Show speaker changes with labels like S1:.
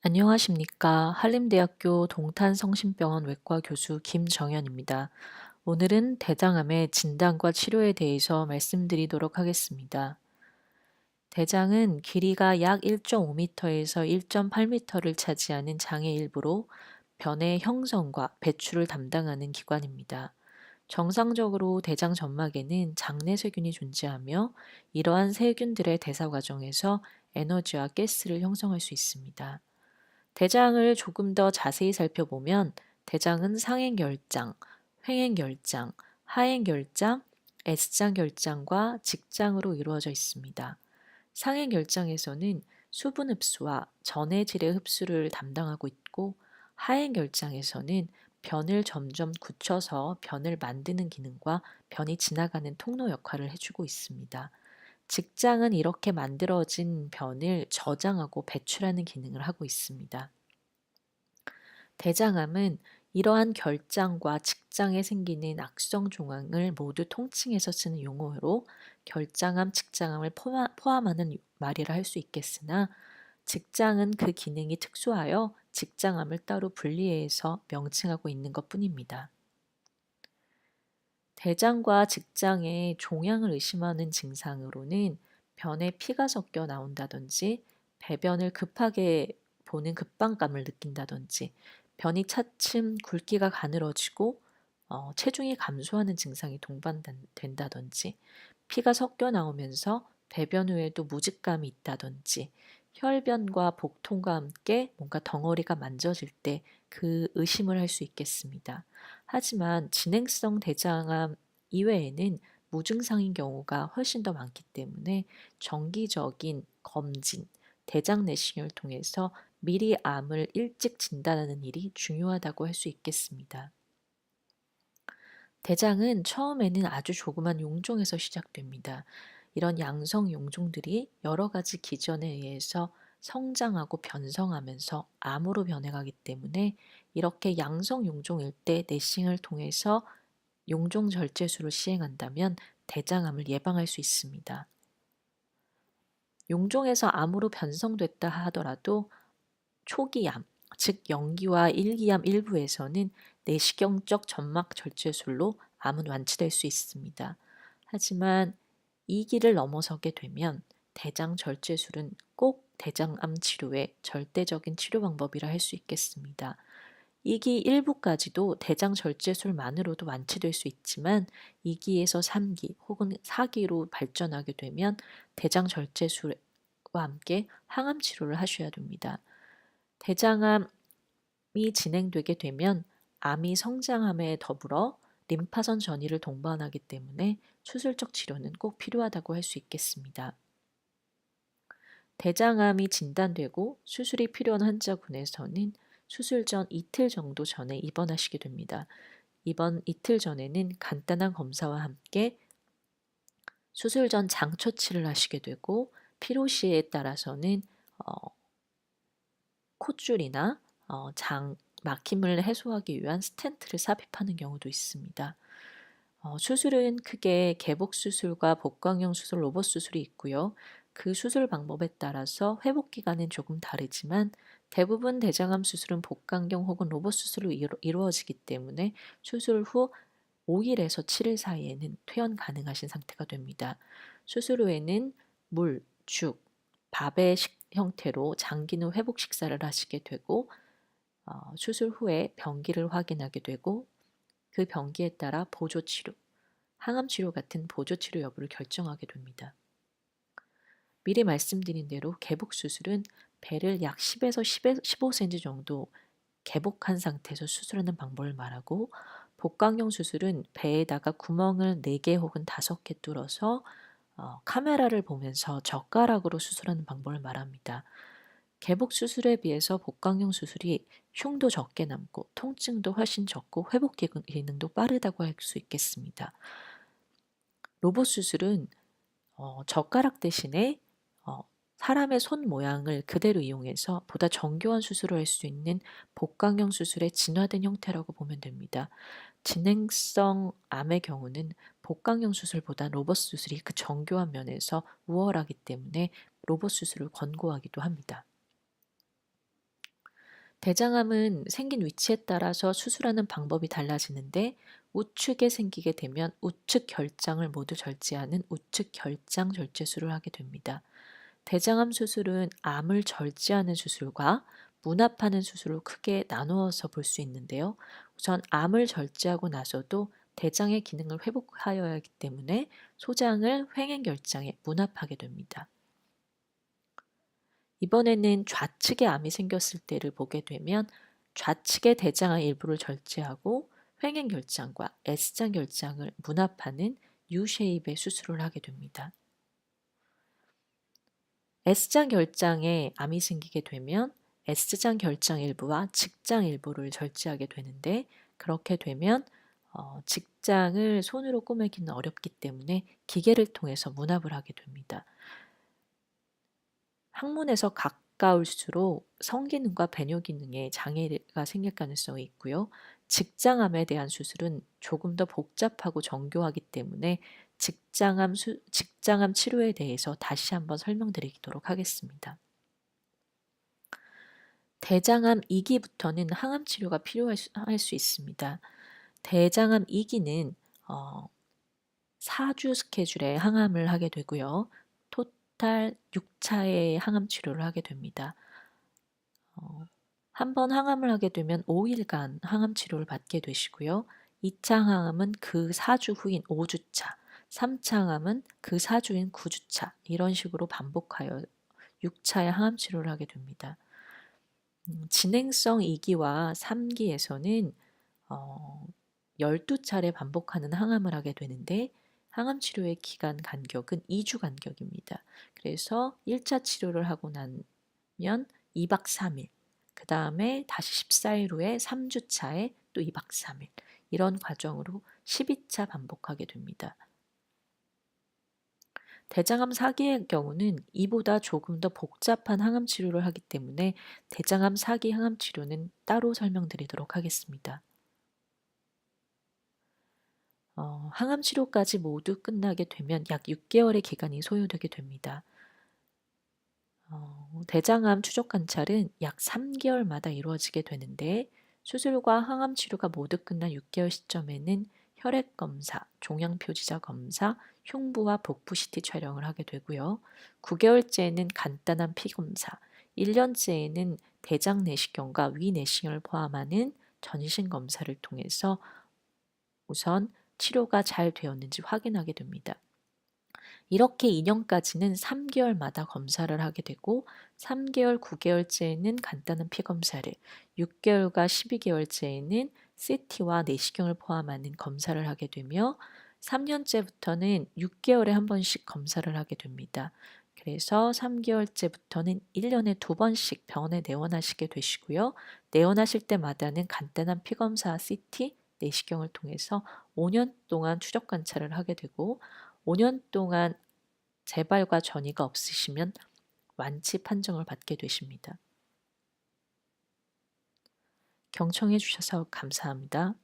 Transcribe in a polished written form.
S1: 안녕하십니까. 한림대학교 동탄성심병원 외과 교수 김정현입니다. 오늘은 대장암의 진단과 치료에 대해서 말씀드리도록 하겠습니다. 대장은 길이가 약 1.5m에서 1.8m를 차지하는 장의 일부로 변의 형성과 배출을 담당하는 기관입니다. 정상적으로 대장 점막에는 장내 세균이 존재하며 이러한 세균들의 대사 과정에서 에너지와 가스를 형성할 수 있습니다. 대장을 조금 더 자세히 살펴보면 대장은 상행결장, 회행결장, 하행결장, S장 결장과 직장으로 이루어져 있습니다. 상행결장에서는 수분 흡수와 전해질의 흡수를 담당하고 있고 하행결장에서는 변을 점점 굳혀서 변을 만드는 기능과 변이 지나가는 통로 역할을 해주고 있습니다. 직장은 이렇게 만들어진 변을 저장하고 배출하는 기능을 하고 있습니다. 대장암은 이러한 결장과 직장에 생기는 악성 종양을 모두 통칭해서 쓰는 용어로 결장암, 직장암을 포함하는 말이라 할 수 있겠으나 직장은 그 기능이 특수하여 직장암을 따로 분리해서 명칭하고 있는 것뿐입니다. 대장과 직장에 종양을 의심하는 증상으로는 변에 피가 섞여 나온다든지 배변을 급하게 보는 급박감을 느낀다든지 변이 차츰 굵기가 가늘어지고 체중이 감소하는 증상이 동반된다든지 피가 섞여 나오면서 배변 후에도 무직감이 있다든지 혈변과 복통과 함께 뭔가 덩어리가 만져질 때 그 의심을 할 수 있겠습니다. 하지만 진행성 대장암 이외에는 무증상인 경우가 훨씬 더 많기 때문에 정기적인 검진, 대장 내시경을 통해서 미리 암을 일찍 진단하는 일이 중요하다고 할 수 있겠습니다. 대장은 처음에는 아주 조그만 용종에서 시작됩니다. 이런 양성 용종들이 여러 가지 기전에 의해서 성장하고 변성하면서 암으로 변해가기 때문에 이렇게 양성 용종일 때 내싱을 통해서 용종 절제술을 시행한다면 대장암을 예방할 수 있습니다. 용종에서 암으로 변성됐다 하더라도 초기암, 즉 영기와 일기암 일부에서는 내시경적 점막 절제술로 암은 완치될 수 있습니다. 하지만 2기를 넘어서게 되면 대장 절제술은 꼭 대장암 치료의 절대적인 치료 방법이라 할 수 있겠습니다. 2기 일부까지도 대장 절제술만으로도 완치될 수 있지만 2기에서 3기 혹은 4기로 발전하게 되면 대장 절제술과 함께 항암 치료를 하셔야 됩니다. 대장암이 진행되게 되면 암이 성장함에 더불어 림파선 전이를 동반하기 때문에 수술적 치료는 꼭 필요하다고 할 수 있겠습니다. 대장암이 진단되고 수술이 필요한 환자군에서는 수술 전 이틀 정도 전에 입원하시게 됩니다. 입원 이틀 전에는 간단한 검사와 함께 수술 전 장 처치를 하시게 되고 필요시에 따라서는 콧줄이나 장 막힘을 해소하기 위한 스텐트를 삽입하는 경우도 있습니다. 수술은 크게 개복 수술과 복강형 수술, 로봇 수술이 있고요. 그 수술 방법에 따라서 회복 기간은 조금 다르지만 대부분 대장암 수술은 복강경 혹은 로봇 수술로 이루어지기 때문에 수술 후 5일에서 7일 사이에는 퇴원 가능하신 상태가 됩니다. 수술 후에는 물, 죽, 밥의 형태로 장기는 회복 식사를 하시게 되고 수술 후에 병기를 확인하게 되고 그 병기에 따라 보조치료, 항암치료 같은 보조치료 여부를 결정하게 됩니다. 미리 말씀드린 대로 개복수술은 배를 약 10에서 15cm 정도 개복한 상태에서 수술하는 방법을 말하고 복강경 수술은 배에다가 구멍을 4개 혹은 5개 뚫어서 카메라를 보면서 젓가락으로 수술하는 방법을 말합니다. 개복 수술에 비해서 복강경 수술이 흉도 적게 남고 통증도 훨씬 적고 회복 기능도 빠르다고 할 수 있겠습니다. 로봇 수술은 젓가락 대신에 사람의 손 모양을 그대로 이용해서 보다 정교한 수술을 할 수 있는 복강경 수술의 진화된 형태라고 보면 됩니다. 진행성 암의 경우는 복강경 수술보다 로봇 수술이 그 정교한 면에서 우월하기 때문에 로봇 수술을 권고하기도 합니다. 대장암은 생긴 위치에 따라서 수술하는 방법이 달라지는데 우측에 생기게 되면 우측 결장을 모두 절제하는 우측 결장 절제술을 하게 됩니다. 대장암 수술은 암을 절제하는 수술과 문합하는 수술로 크게 나누어서 볼 수 있는데요. 우선 암을 절제하고 나서도 대장의 기능을 회복하여야 하기 때문에 소장을 횡행결장에 문합하게 됩니다. 이번에는 좌측에 암이 생겼을 때를 보게 되면 좌측의 대장암 일부를 절제하고 횡행결장과 S장 결장을 문합하는 U-쉐입의 수술을 하게 됩니다. S장 결장에 암이 생기게 되면 S장 결장 일부와 직장 일부를 절제하게 되는데 그렇게 되면 직장을 손으로 꼬매기는 어렵기 때문에 기계를 통해서 문합을 하게 됩니다. 항문에서 가까울수록 성기능과 배뇨 기능에 장애가 생길 가능성이 있고요. 직장암에 대한 수술은 조금 더 복잡하고 정교하기 때문에 직장암 치료에 대해서 다시 한번 설명드리도록 하겠습니다. 대장암 2기부터는 항암 치료가 필요할 수 있습니다. 대장암 2기는 4주 스케줄에 항암을 하게 되고요. 토탈 6차의 항암 치료를 하게 됩니다. 한 번 항암을 하게 되면 5일간 항암 치료를 받게 되시고요. 2차 항암은 그 4주 후인 5주차, 3차 항암은 그 4주인 9주차 이런 식으로 반복하여 6차의 항암 치료를 하게 됩니다. 진행성 2기와 3기에서는 12차례 반복하는 항암을 하게 되는데 항암 치료의 기간 간격은 2주 간격입니다. 그래서 1차 치료를 하고 나면 2박 3일, 그 다음에 다시 14일 후에 3주차에 또 2박 3일 이런 과정으로 12차 반복하게 됩니다. 대장암 4기의 경우는 이보다 조금 더 복잡한 항암 치료를 하기 때문에 대장암 4기 항암 치료는 따로 설명드리도록 하겠습니다. 항암 치료까지 모두 끝나게 되면 약 6개월의 기간이 소요되게 됩니다. 대장암 추적 관찰은 약 3개월마다 이루어지게 되는데 수술과 항암 치료가 모두 끝난 6개월 시점에는 혈액 검사, 종양 표지자 검사, 흉부와 복부 CT 촬영을 하게 되고요. 9개월째에는 간단한 피 검사, 1년째에는 대장 내시경과 위 내시경을 포함하는 전신 검사를 통해서 우선 치료가 잘 되었는지 확인하게 됩니다. 이렇게 2년까지는 3개월마다 검사를 하게 되고 3개월, 9개월째에는 간단한 피검사를, 6개월과 12개월째에는 CT와 내시경을 포함하는 검사를 하게 되며 3년째부터는 6개월에 한 번씩 검사를 하게 됩니다. 그래서 3개월째부터는 1년에 2번씩 병원에 내원하시게 되시고요. 내원하실 때마다는 간단한 피검사와 CT, 내시경을 통해서 5년 동안 추적 관찰을 하게 되고 5년 동안 재발과 전이가 없으시면 완치 판정을 받게 되십니다. 경청해 주셔서 감사합니다.